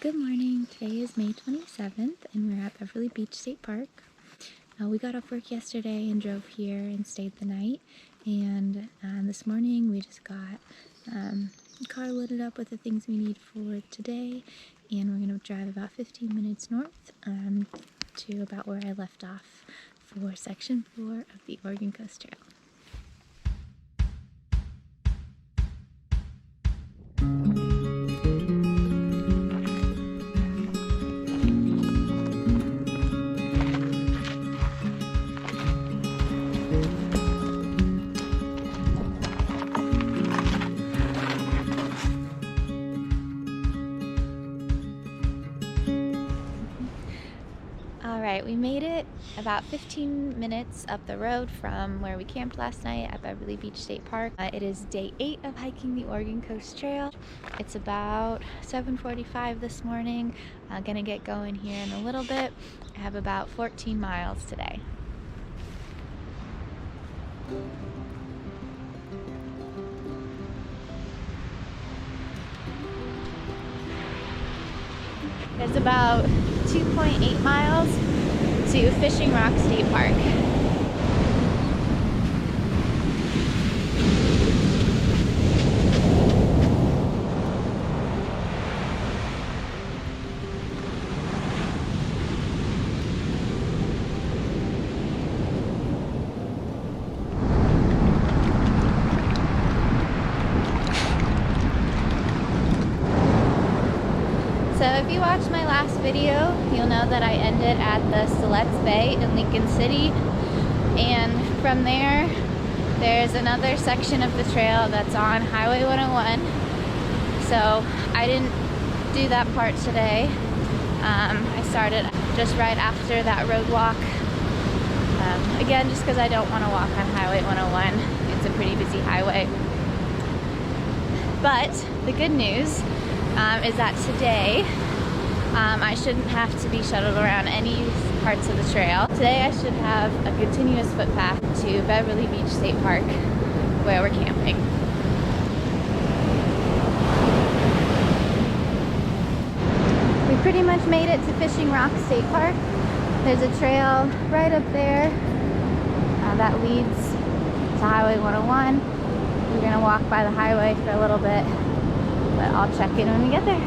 Good morning. Today is May 27th and we're at Beverly Beach State Park. We got off work yesterday and drove here and stayed the night. And this morning we just got the car loaded up with the things we need for today. And we're going to drive about 15 minutes north to about where I left off for section 4 of the Oregoncoasttrail. Alright, we made it about 15 minutes up the road from where we camped last night at Beverly Beach State Park. It is day 8 of hiking the Oregoncoasttrail. It's about 7:45 this morning. Gonna get going here in a little bit. I have about 14 miles today. It's about 2.8 miles to Fishing Rock State Park. So if you watched my last video, you'll know that I ended at the Stiletts Bay in Lincoln City, and from there there's another section of the trail that's on Highway 101. So I didn't do that part today. I started just right after that road walk. Again, just because I don't want to walk on Highway 101. It's a pretty busy highway. But the good news is that today I shouldn't have to be shuttled around any parts of the trail. Today I should have a continuous footpath to Beverly Beach State Park where we're camping. We pretty much made it to Fishing Rock State Park. There's a trail right up there that leads to Highway 101. We're gonna walk by the highway for a little bit, but I'll check in when we get there.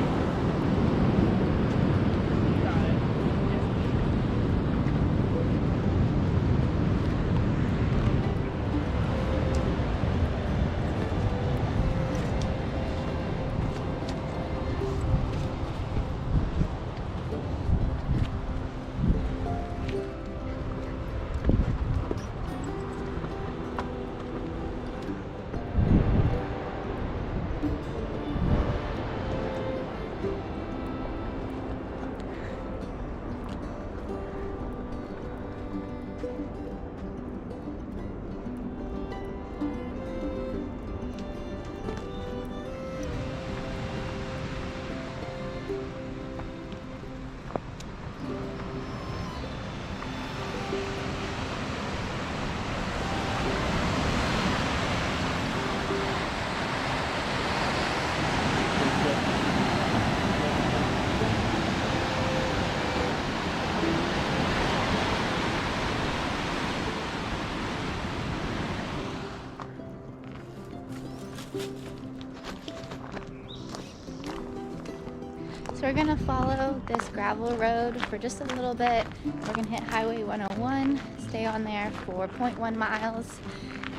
So we're gonna follow this gravel road for just a little bit. We're gonna hit Highway 101, stay on there for 0.1 miles,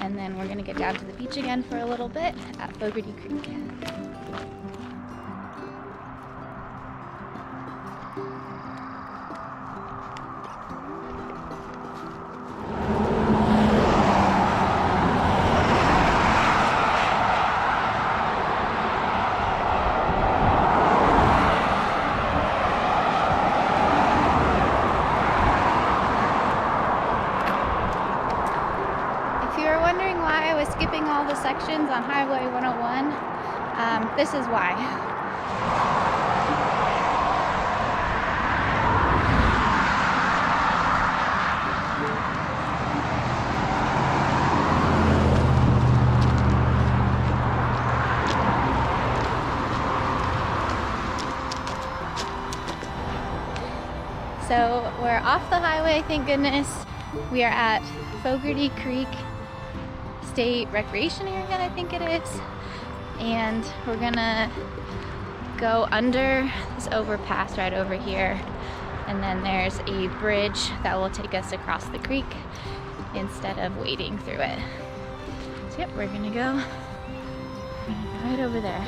and then we're gonna get down to the beach again for a little bit at Fogarty Creek. Skipping all the sections on Highway 101. This is why. So we're off the highway, thank goodness. We are at Fogarty Creek State Recreation Area, I think it is. And we're gonna go under this overpass right over here. And then there's a bridge that will take us across the creek instead of wading through it. So yep, we're gonna go right over there.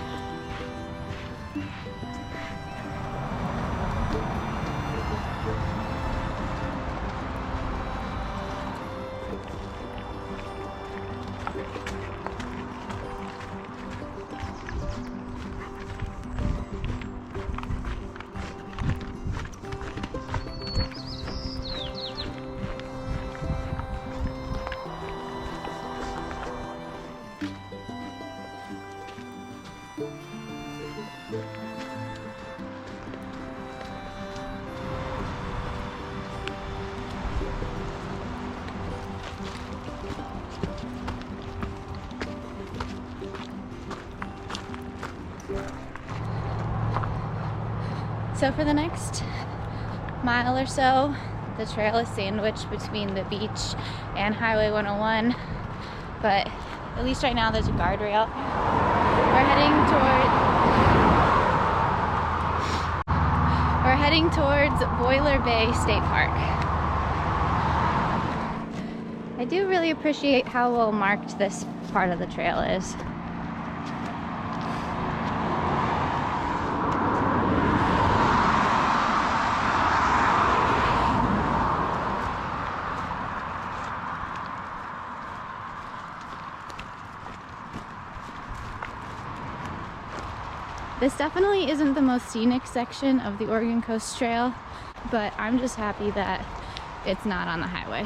So for the next mile or so, the trail is sandwiched between the beach and Highway 101, but at least right now there's a guardrail. We're heading towards Boiler Bay State Park. I do really appreciate how well marked this part of the trail is. This definitely isn't the most scenic section of the Oregon Coast Trail, but I'm just happy that it's not on the highway.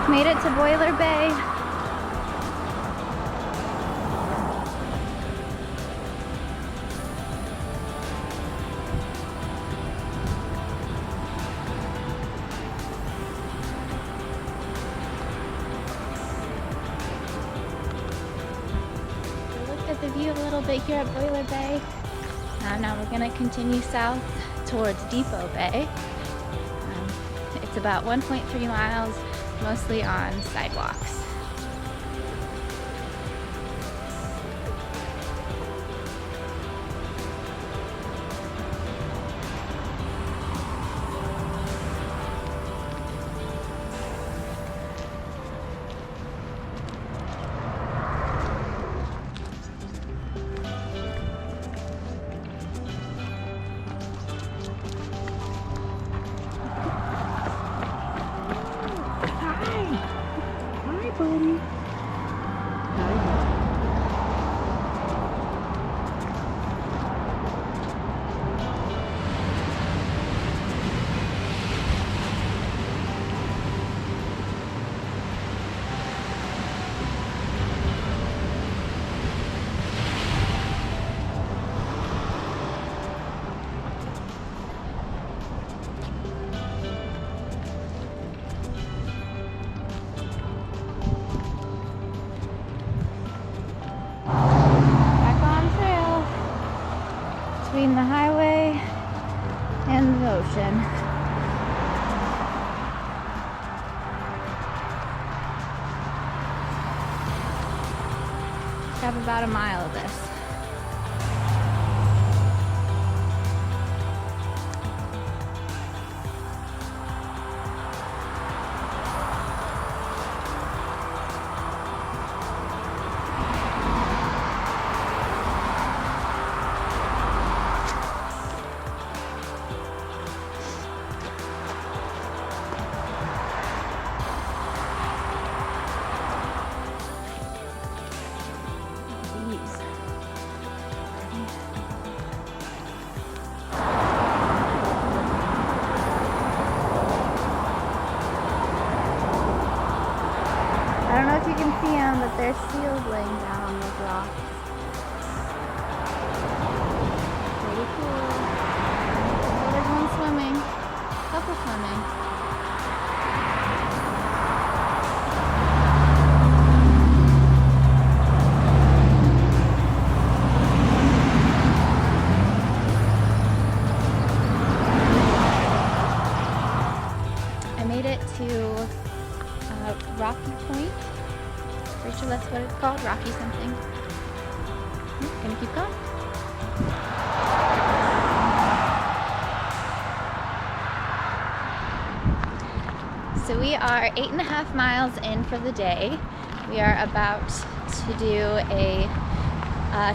Made it to Boiler Bay. We looked at the view a little bit here at Boiler Bay. Now we're gonna continue south towards Depot Bay. It's about 1.3 miles. Mostly on sidewalks. Between the highway and the ocean. Have about a mile of this. see them, but they're sealed laying down on those rocks. Pretty cool. Oh, there's one swimming. Couple swimming. I made it to Rocky Point. Pretty sure that's what it's called. Rocky something. Gonna keep going. So we are 8.5 miles in for the day. We are about to do a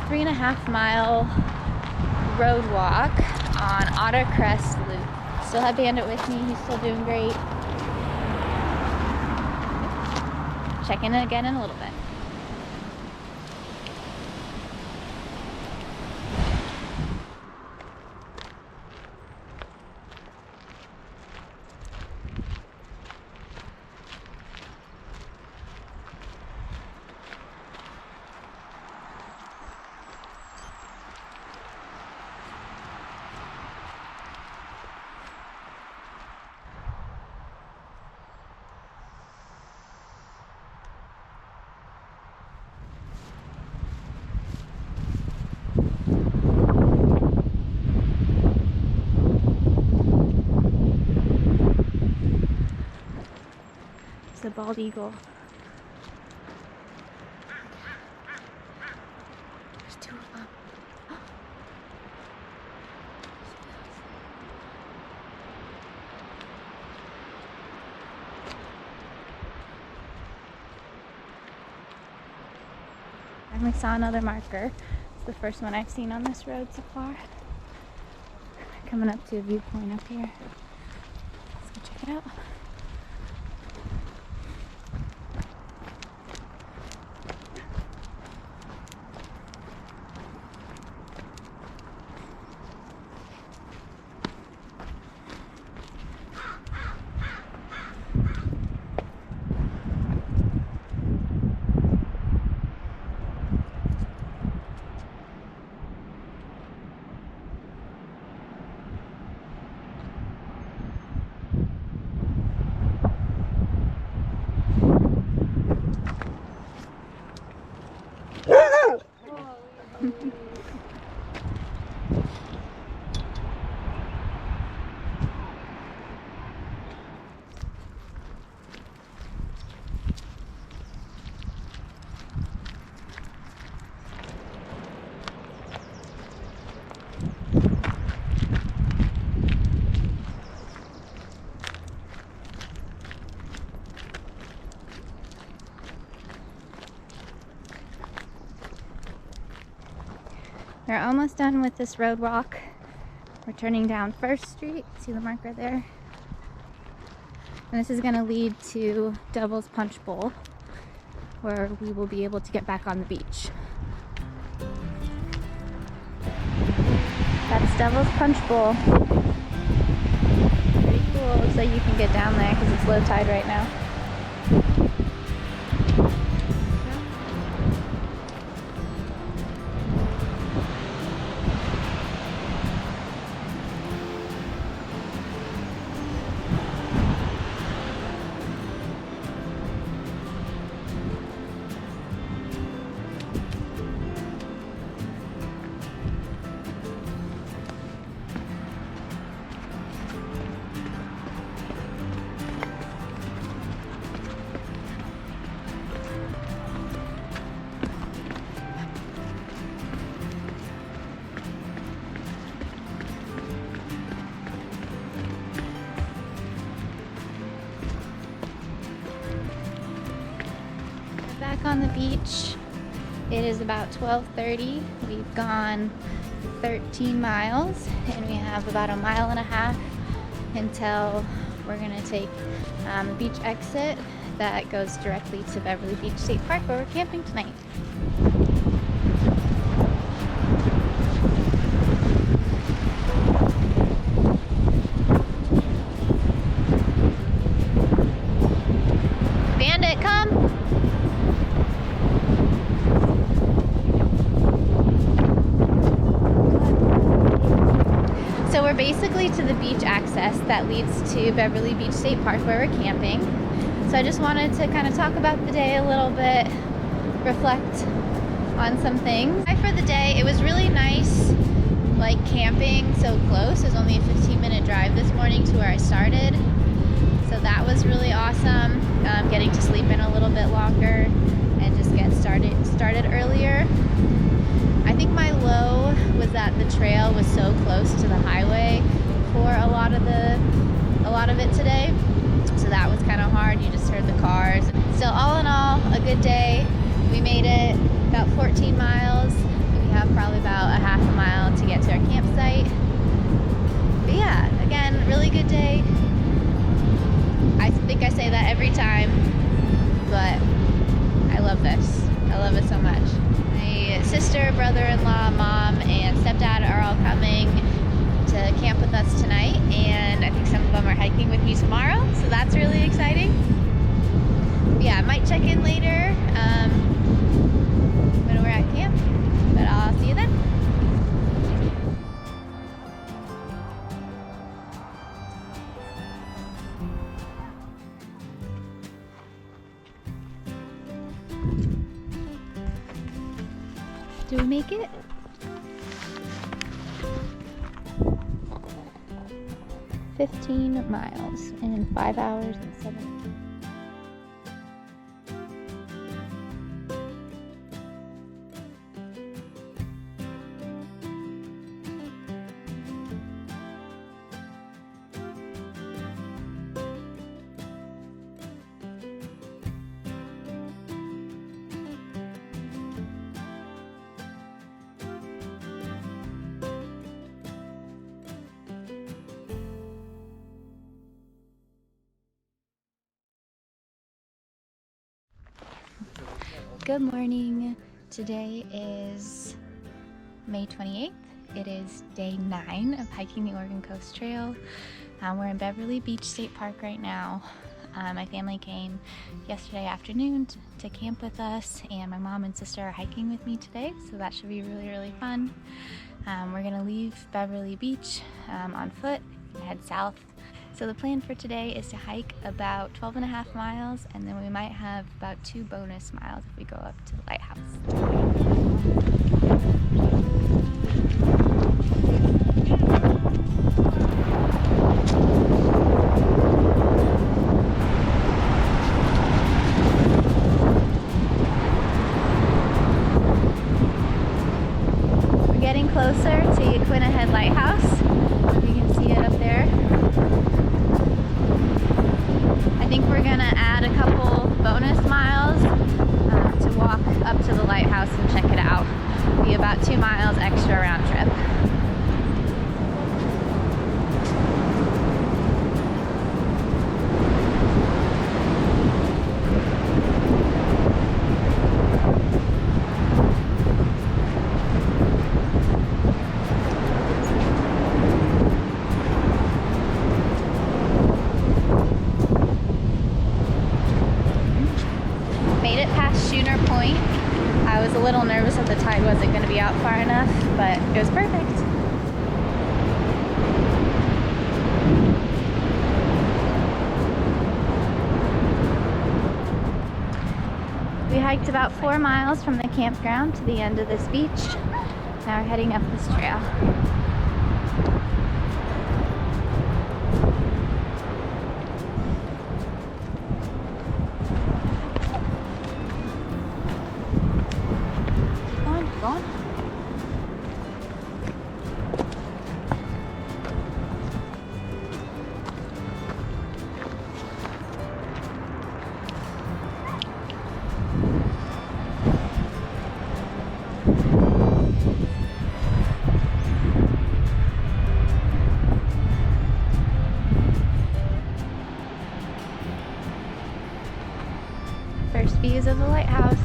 3.5 mile road walk on Otter Crest Loop. Still have Bandit with me. He's still doing great. Check in again in a little bit. The bald eagle. There's two of them. I finally saw another marker. It's the first one I've seen on this road so far. Coming up to a viewpoint up here. Let's go check it out. We're almost done with this road walk. We're turning down First Street. See the marker there? And this is going to lead to Devil's Punchbowl, where we will be able to get back on the beach. That's Devil's Punchbowl. Pretty cool. Looks like you can get down there because it's low tide right now. Back on the beach. It is about 12:30. We've gone 13 miles and we have about 1.5 miles until we're gonna take the beach exit that goes directly to Beverly Beach State Park, where we're camping tonight. Bandit, come! So we're basically to the beach access that leads to Beverly Beach State Park where we're camping. So I just wanted to kind of talk about the day a little bit, reflect on some things. For the day, it was really nice, like camping so close. It was only a 15-minute drive this morning to where I started. So that was really awesome. Getting to sleep in a little bit longer and just get started earlier. I think my low was that the trail was so close to the highway for a lot of it today. So that was kind of hard. You just heard the cars. Still, all in all, a good day. We made it about 14 miles. We have probably about a half a mile to get to our campsite. But yeah, again, really good day. I think I say that every time, but I love this. I love it so much. My sister, brother-in-law, mom, and stepdad are all coming to camp with us tonight, and I think some of them are hiking with me tomorrow, so that's really exciting. But yeah, I might check in later when we're at camp, but I'll see you then. Do we make it? "15 miles in 5 hours and 7 minutes. Good morning. Today is May 28th. It is day 9 of hiking the Oregoncoasttrail. We're in Beverly Beach State Park right now. My family came yesterday afternoon to camp with us, and my mom and sister are hiking with me today, so that should be really, really fun. We're gonna leave Beverly Beach on foot and head south. So the plan for today is to hike about 12.5 miles, and then we might have about 2 bonus miles if we go up to the lighthouse. We're getting closer to Yaquina Bay Lighthouse. You can see it up there. I think we're gonna add a couple bonus miles to walk up to the lighthouse and check it out. Be about 2 miles extra round trip. I was a little nervous that the tide wasn't going to be out far enough, but it was perfect. We hiked about 4 miles from the campground to the end of this beach. Now we're heading up this trail. First views of the lighthouse.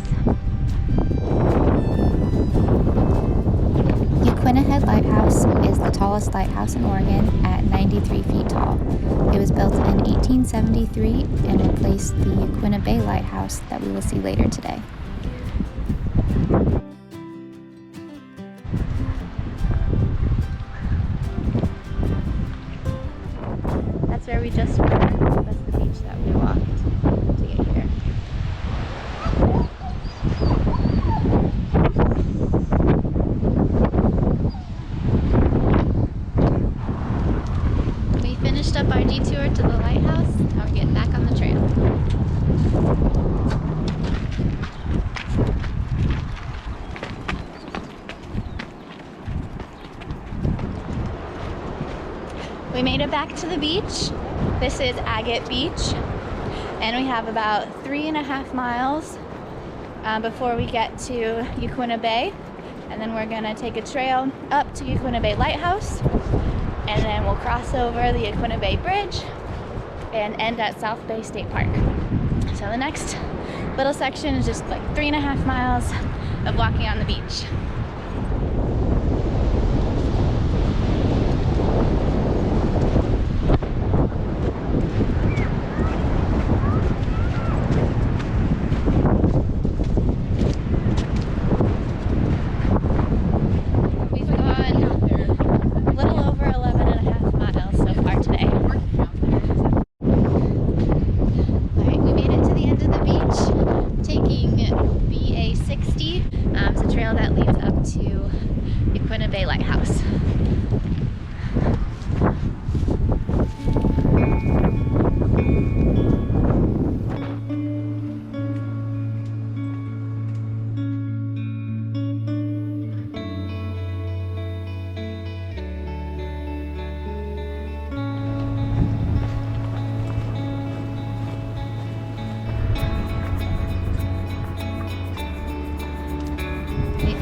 Yaquina Bay Lighthouse is the tallest lighthouse in Oregon at 93 feet tall. It was built in 1873 and replaced the Yaquina Bay Lighthouse that we will see later today. That's where we just were. That's the beach that we walked to get here. We finished up our detour to the lighthouse. Now we're getting back on the trail. We made it back to the beach. This is Agate Beach, and we have about 3.5 miles before we get to Yaquina Bay, and then we're gonna take a trail up to Yaquina Bay Lighthouse, and then we'll cross over the Yaquina Bay Bridge and end at South Bay State Park. So the next little section is just like 3.5 miles of walking on the beach. Lighthouse.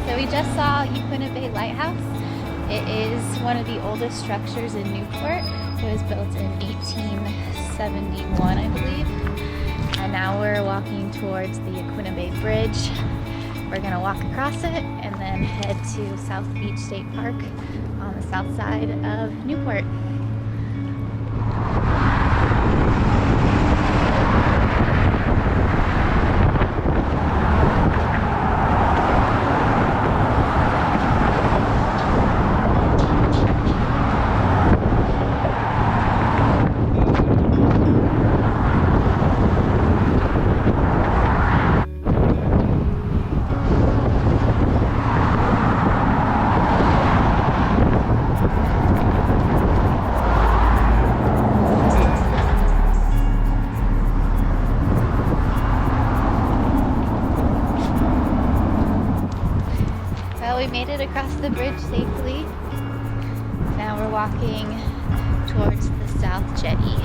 So we just saw Yaquina Bay Lighthouse. It is one of the oldest structures in Newport. It was built in 1871, I believe. And now we're walking towards the Yaquina Bay Bridge. We're gonna walk across it and then head to South Beach State Park on the south side of Newport. We made it across the bridge safely. Now we're walking towards the South Jetty.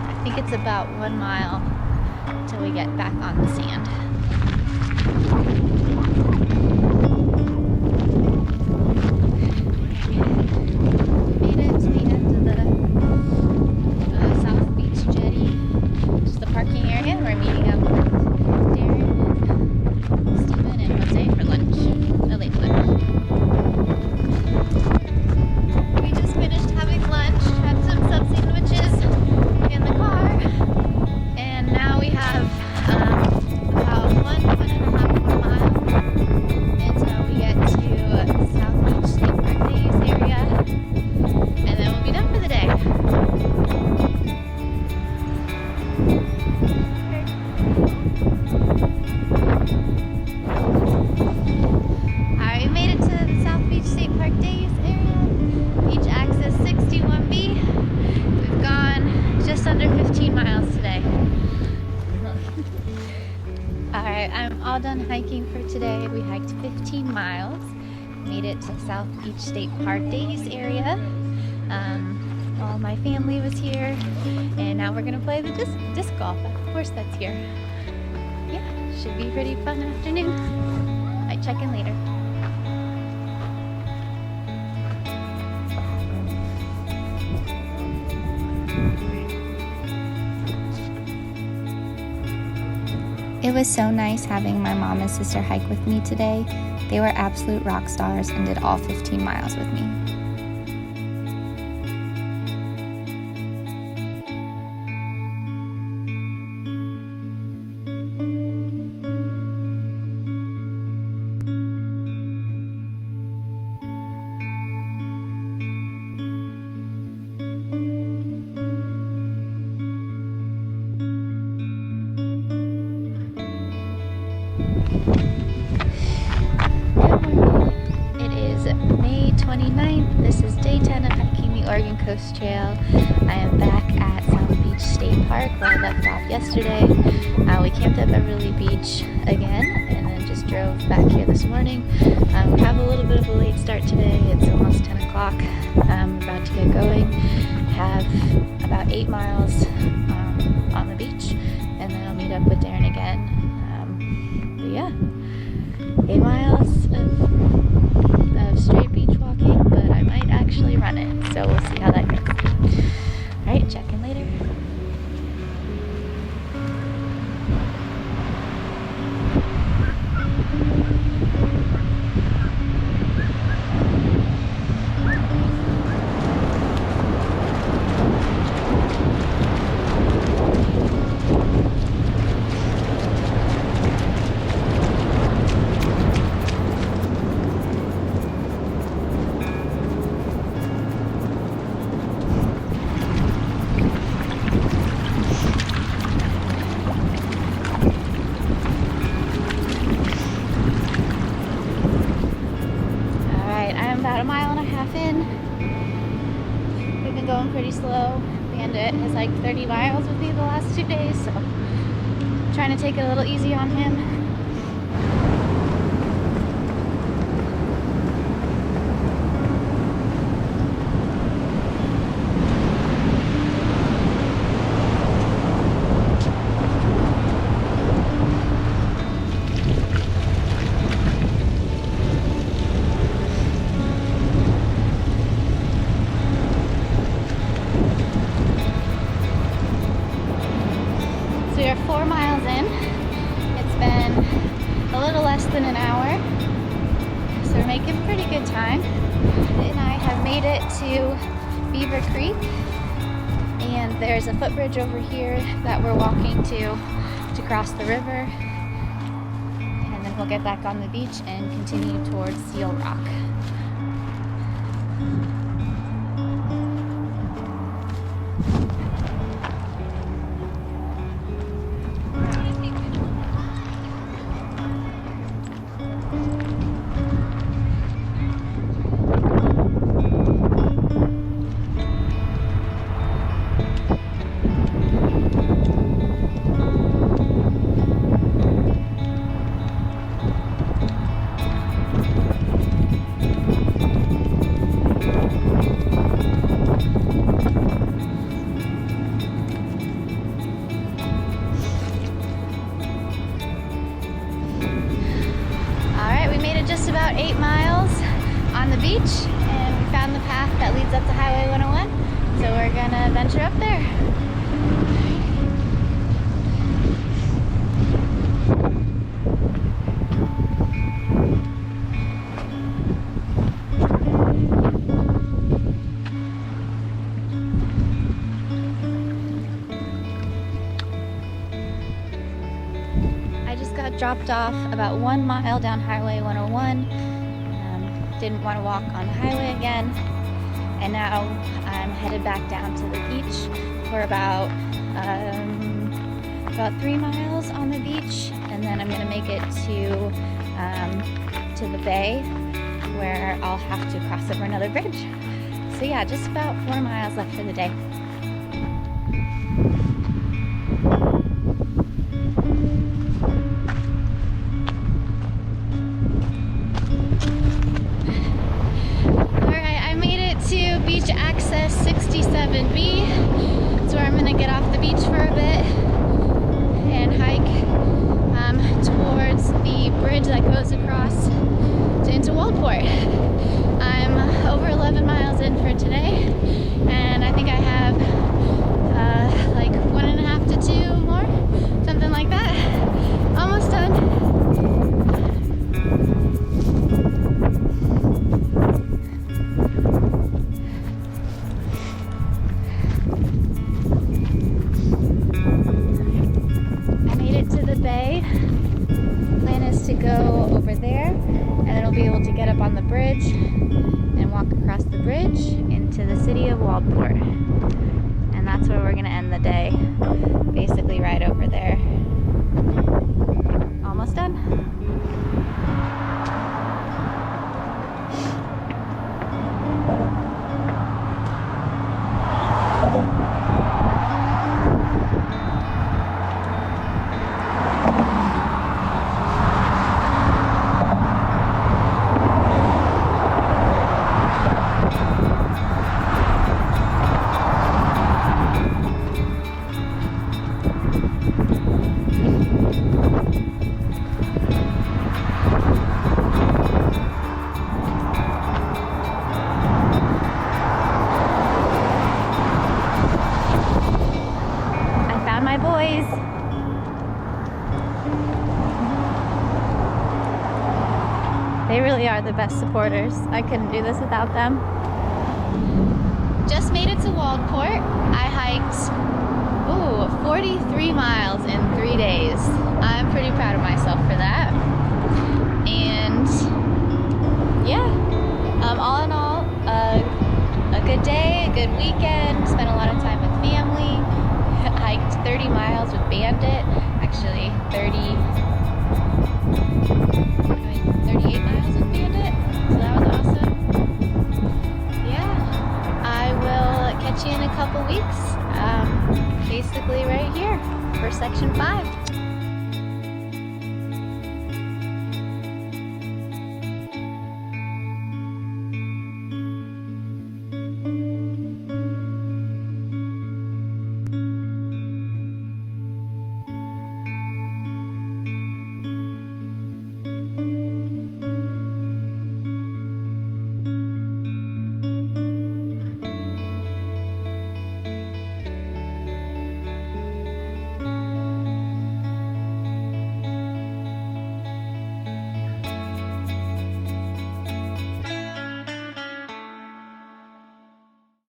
I think it's about 1 mile till we get back on the sand. Made it to the end of the South Beach Jetty, just the parking area. We're meeting up with Darren and Steven and Jose for lunch, a late lunch. We just finished having lunch, had some sub sandwiches in the car, and now we have about 1.5 more miles until we get to South Beach State Park Days area, and then we'll be done for the day. Alright, we made it to the South Beach State Park Days area. Beach access 61B. We've gone just under 15 miles today. Alright, I'm all done hiking for today. We hiked 15 miles. Made it to South Beach State Park Days area. All my family was here, and now we're gonna play the disc golf. Of course, that's here. Yeah, should be a pretty fun afternoon. Might check in later. It was so nice having my mom and sister hike with me today. They were absolute rock stars and did all 15 miles with me. 29th. This is day 10 of hiking the Oregoncoasttrail. I am back at Beverly Beach State Park where I left off yesterday. We camped at Beverly Beach again and then just drove back here this morning. We have a little bit of a late start today. It's almost 10 o'clock. I'm about to get going. Have about 8 miles on the beach and then I'll meet up with Darren again. But yeah, 8 miles of straight beach walking, but I might actually run it, so we'll see how that goes. Alright, check in later. About 1.5 miles in. We've been going pretty slow. Bandit has like 30 miles with me the last 2 days, so I'm trying to take it a little easy on him. So we are 4 miles in. It's been a little less than an hour, so we're making pretty good time. And I have made it to Beaver Creek, and there's a footbridge over here that we're walking to cross the river, and then we'll get back on the beach and continue towards Seal Rock. Just about 8 miles on the beach, and we found the path that leads up to Highway 101, so we're gonna venture up there. Dropped off about 1 mile down Highway 101. Didn't want to walk on the highway again, and now I'm headed back down to the beach for about 3 miles on the beach, and then I'm gonna make it to the bay where I'll have to cross over another bridge. So yeah, just about 4 miles left for the day. Beach access 67B. That's where I'm gonna get off the beach for a bit and hike towards the bridge that goes across into Waldport. I'm over 11 miles in for today, and I think I have like 1.5 to 2 more, something like that. Almost done. Plan is to go over there, and then I'll be able to get up on the bridge and walk across the bridge into the City of Waldport. And that's where we're going to end the day, basically right over there. Almost done. the best supporters. I couldn't do this without them. Just made it to Waldport. I hiked 43 miles in 3 days. I'm pretty proud of myself for that. And yeah, all in all, a good day, a good weekend. Spent a lot of time with family. Hiked 30 miles with Bandit. Actually, 38 miles with